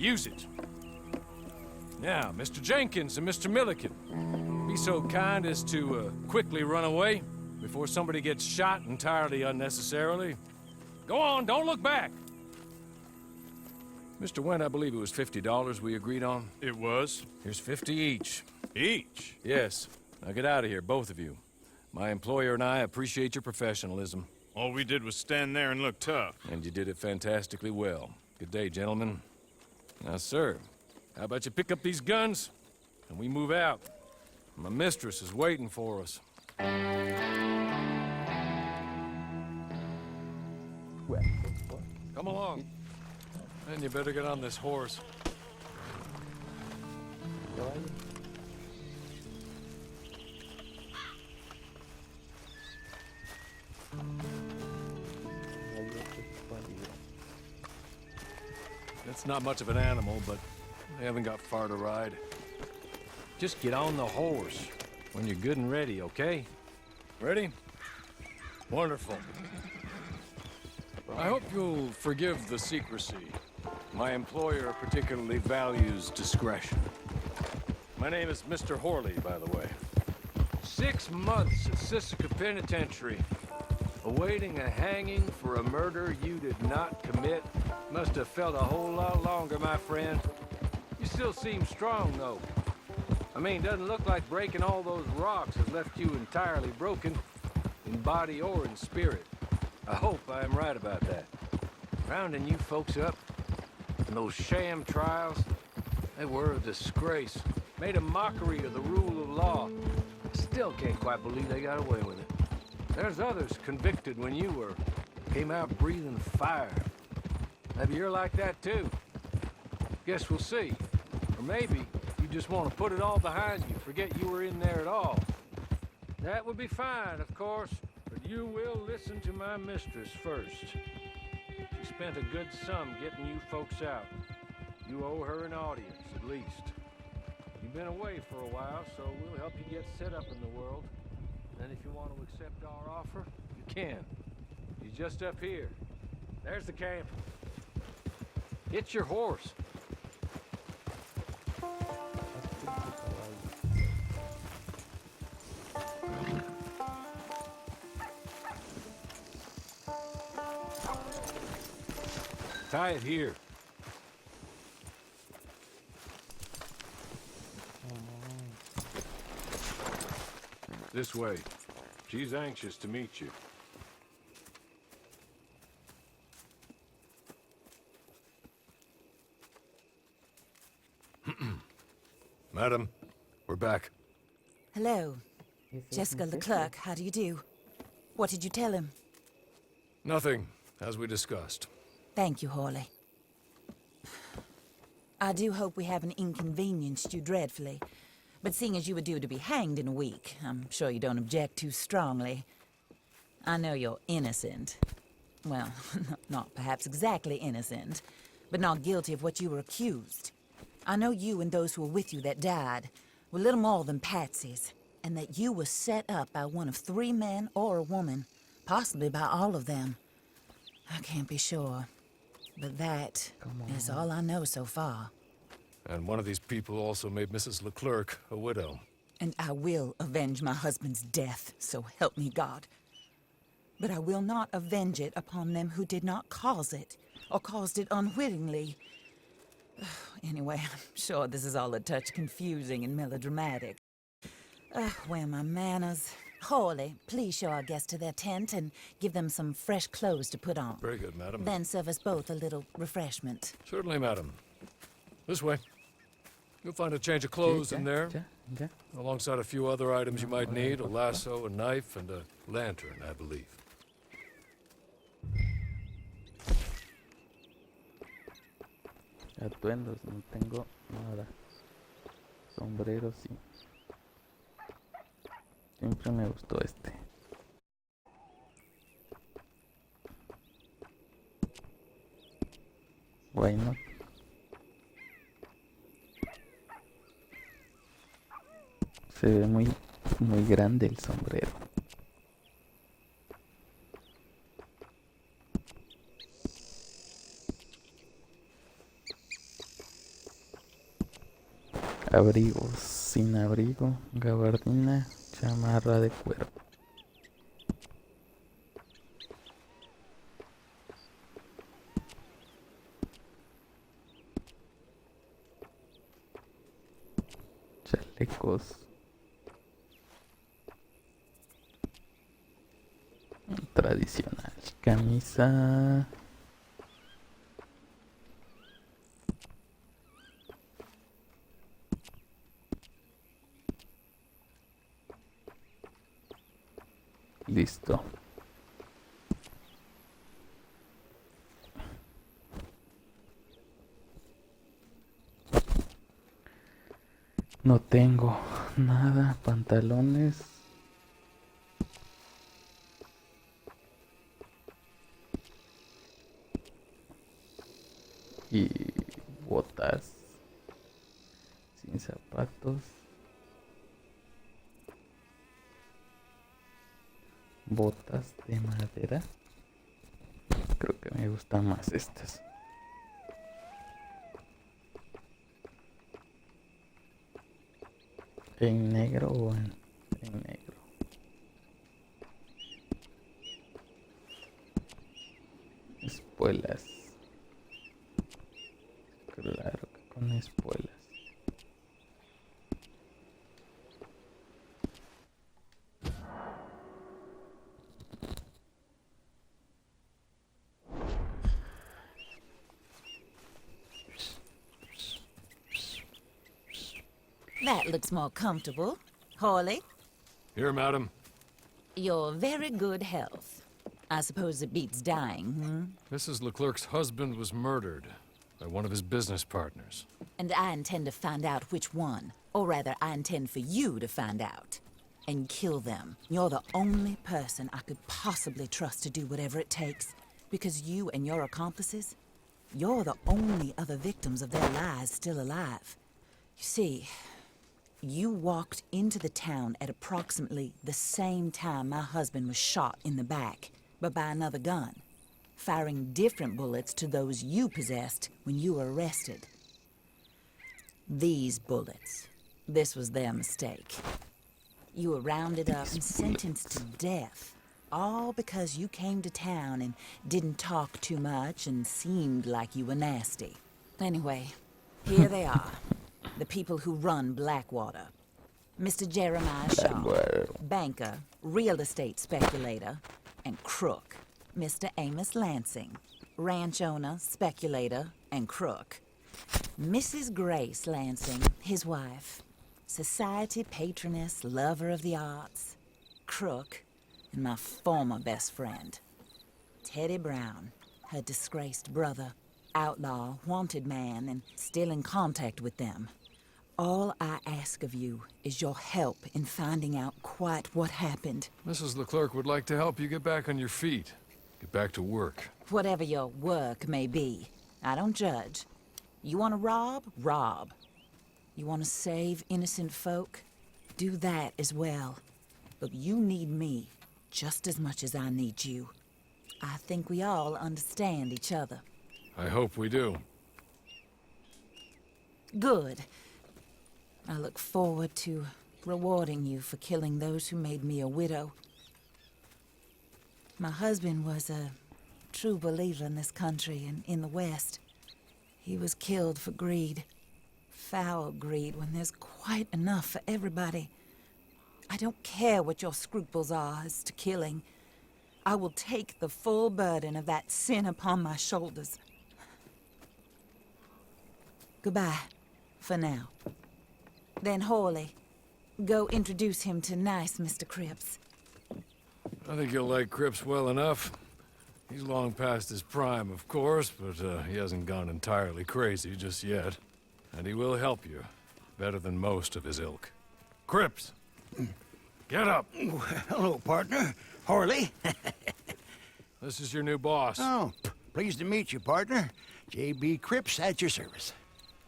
Use it. Now, Mr. Jenkins and Mr. Milliken, be so kind as to quickly run away before somebody gets shot entirely unnecessarily. Go on, don't look back. Mr. Wendt, I believe it was $50 we agreed on. It was? Here's 50 each. Each? Yes. Now get out of here, both of you. My employer and I appreciate your professionalism. All we did was stand there and look tough. And you did it fantastically well. Good day, gentlemen. Now, sir, how about you pick up these guns and we move out? My mistress is waiting for us. Come along. And you better get on this horse. It's not much of an animal, but they haven't got far to ride. Just get on the horse when you're good and ready, okay? Ready? Wonderful. I hope you'll forgive the secrecy. My employer particularly values discretion. My name is Mr. Horley, by the way. 6 months at Sisika Penitentiary, awaiting a hanging for a murder you did not commit. Must have felt a whole lot longer, my friend. You still seem strong, though. I mean, doesn't look like breaking all those rocks has left you entirely broken, in body or in spirit. I hope I am right about that. Rounding you folks up, and those sham trials, they were a disgrace. Made a mockery of the rule of law. Still can't quite believe they got away with it. There's others convicted when you were. Came out breathing fire. Maybe you're like that too. Guess we'll see. Or maybe you just want to put it all behind you, forget you were in there at all. That would be fine, of course, but you will listen to my mistress first. She spent a good sum getting you folks out. You owe her an audience, at least. You've been away for a while, so we'll help you get set up in the world. Then if you want to accept our offer, you can. He's just up here. There's the camp. Get your horse. Tie it here. This way. She's anxious to meet you. Madam, we're back. Hello. Jessica Leclerc, how do you do? What did you tell him? Nothing, as we discussed. Thank you, Horley. I do hope we haven't inconvenienced you dreadfully. But seeing as you were due to be hanged in a week, I'm sure you don't object too strongly. I know you're innocent. Well, not perhaps exactly innocent, but not guilty of what you were accused. I know you and those who were with you that died were little more than patsies, and that you were set up by one of 3 men or a woman, possibly by all of them. I can't be sure, but that is all I know so far. And one of these people also made Mrs. Leclerc a widow. And I will avenge my husband's death, so help me God. But I will not avenge it upon them who did not cause it, or caused it unwittingly. Anyway, I'm sure this is all a touch confusing and melodramatic. Where are my manners? Horley, please show our guests to their tent and give them some fresh clothes to put on. Very good, madam. Then serve us both a little refreshment. Certainly, madam. This way. You'll find a change of clothes in there, alongside a few other items you might need, a lasso, a knife, and a lantern, I believe. Atuendos, no tengo nada. Sombrero sí. Siempre me gustó este. Why not? Se ve muy grande el sombrero. Abrigos, sin abrigo, gabardina, chamarra de cuero. Chalecos. Tradicional. Camisa. Listo. No tengo nada. Pantalones. Y botas. Sin zapatos. Botas de madera. Creo que me gustan más estas. ¿En negro o en negro? Espuelas. Claro que con espuelas. That looks more comfortable. Hawley, Here, madam. you're very good health. I suppose it beats dying, hmm? Mrs. Leclerc's husband was murdered by one of his business partners. And I intend to find out which one. Or rather, I intend for you to find out. And kill them. You're the only person I could possibly trust to do whatever it takes. Because you and your accomplices, you're the only other victims of their lies still alive. You see, you walked into the town at approximately the same time my husband was shot in the back, but by another gun, firing different bullets to those you possessed when you were arrested. These bullets, this was their mistake. You were rounded up and sentenced to death, all because you came to town and didn't talk too much and seemed like you were nasty. Anyway, here they are. The people who run Blackwater. Mr. Jeremiah Shaw, Blackwater. banker, real estate speculator, and crook. Mr. Amos Lansing, ranch owner, speculator, and crook. Mrs. Grace Lansing, his wife, society patroness, lover of the arts, crook, and my former best friend. Teddy Brown, her disgraced brother, outlaw, wanted man, and still in contact with them. All I ask of you is your help in finding out quite what happened. Mrs. Leclerc would like to help you get back on your feet. Get back to work. Whatever your work may be, I don't judge. You want to rob? Rob. You want to save innocent folk? Do that as well. But you need me just as much as I need you. I think we all understand each other. I hope we do. Good. I look forward to rewarding you for killing those who made me a widow. My husband was a true believer in this country and in the West. He was killed for greed. Foul greed when there's quite enough for everybody. I don't care what your scruples are as to killing. I will take the full burden of that sin upon my shoulders. Goodbye, for now. Then Hawley, go introduce him to nice Mr. Cripps. I think you'll like Cripps well enough. He's long past his prime, of course, but he hasn't gone entirely crazy just yet. And he will help you, better than most of his ilk. Cripps! Get up! Hello, partner. Hawley. This is your new boss. Oh, pleased to meet you, partner. J.B. Cripps at your service.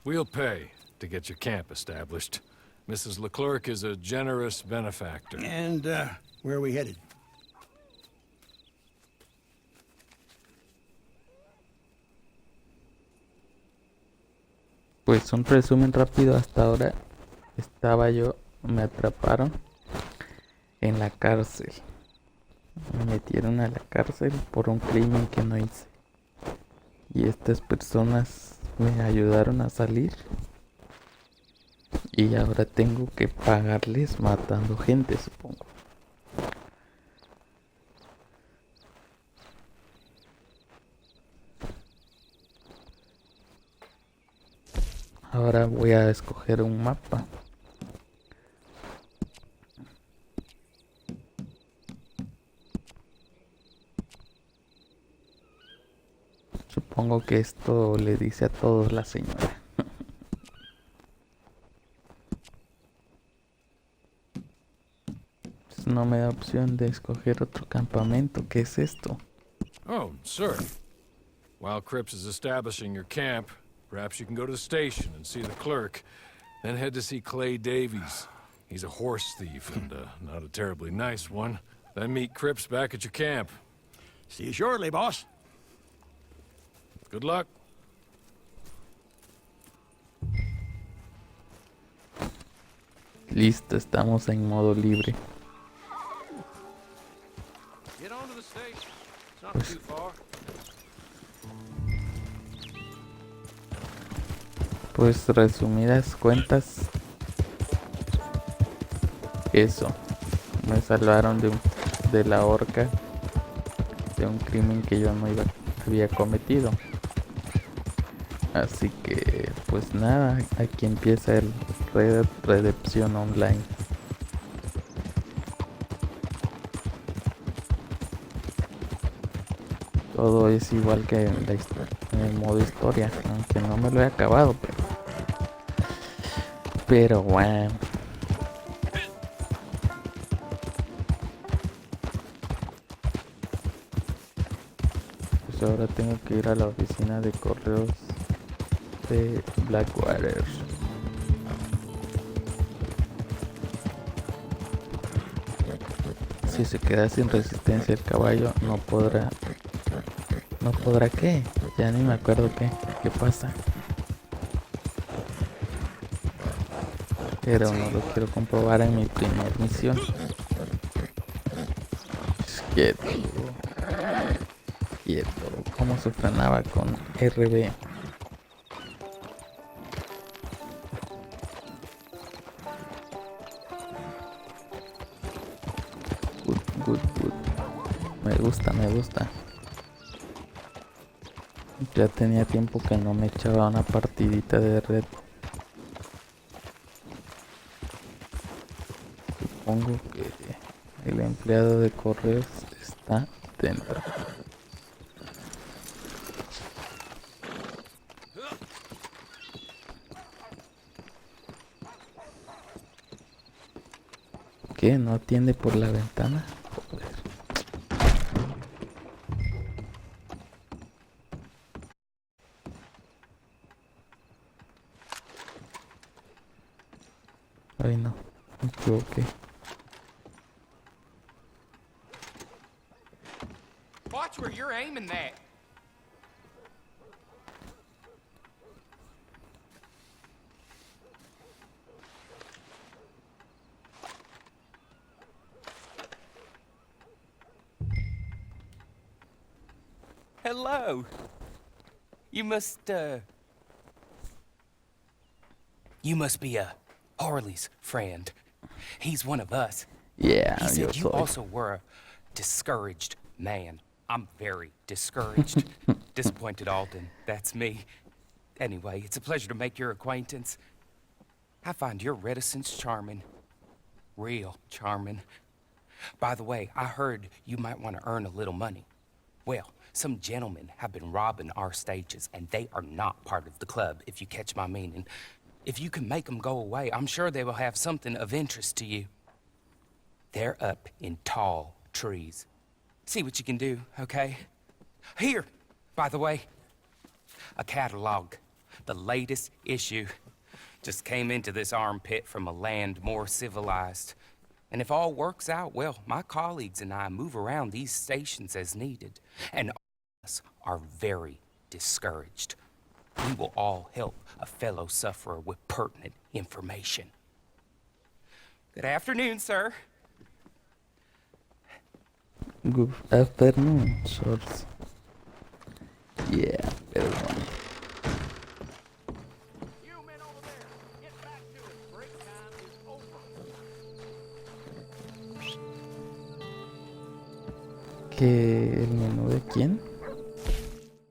We'll pay to get your camp established. Mrs. Leclerc is a generous benefactor. And, where are we headed? Pues un resumen rápido hasta ahora. me atraparon en la cárcel. Me metieron a la cárcel por un crimen que no hice. Y estas personas me ayudaron a salir. Y ahora tengo que pagarles matando gente, supongo. Ahora voy a escoger un mapa. Supongo que esto le dice a todos la señora. No me da opción de escoger otro campamento. ¿Qué es esto? Oh, sir. While Cripps is establishing your camp, perhaps you can go to the station and see the clerk. Then head to see Clay Davies. He's a horse thief and not a terribly nice one. Then meet Cripps back at your camp. See you shortly, boss. Good luck. Listo, estamos en modo libre. Get on to the station. It's not too far. Pues resumidas cuentas, eso, me salvaron de la horca, de un crimen que yo no había cometido. Así que, pues nada, aquí empieza el Redemption Online. Todo es igual que en el modo historia, aunque no me lo he acabado, pero bueno. Pues ahora tengo que ir a la oficina de correos de Blackwater. Si se queda sin resistencia el caballo, no podrá qué, ya ni me acuerdo qué pasa. Pero no lo quiero comprobar en mi primera misión. Quieto. Cómo se frenaba con RB. Good. Me gusta. Ya tenía tiempo que no me echaba una partidita de red. Supongo que el empleado de correos está dentro. ¿Qué? ¿No atiende por la ventana? Joder. Ay no, me equivoqué. Watch where you're aiming that. Hello. You must be Harley's friend. He's one of us. Yeah, He yo said you soy. also were a discouraged man. I'm very discouraged. Disappointed Alden. That's me. Anyway, it's a pleasure to make your acquaintance. I find your reticence charming. Real charming. By the way, I heard you might want to earn a little money. Well, some gentlemen have been robbing our stages, and they are not part of the club, if you catch my meaning. If you can make them go away, I'm sure they will have something of interest to you. They're up in tall trees. See what you can do, okay? Here, by the way, a catalog. The latest issue. Just came into this armpit from a land more civilized. And if all works out, well, my colleagues and I move around these stations as needed. And all of us are very discouraged. We will all help a fellow sufferer with pertinent information. Good afternoon, sir. Good afternoon, shorts. Yeah, perdón. You men over there, get back to it. Break time is over. ¿Que el menú de quién?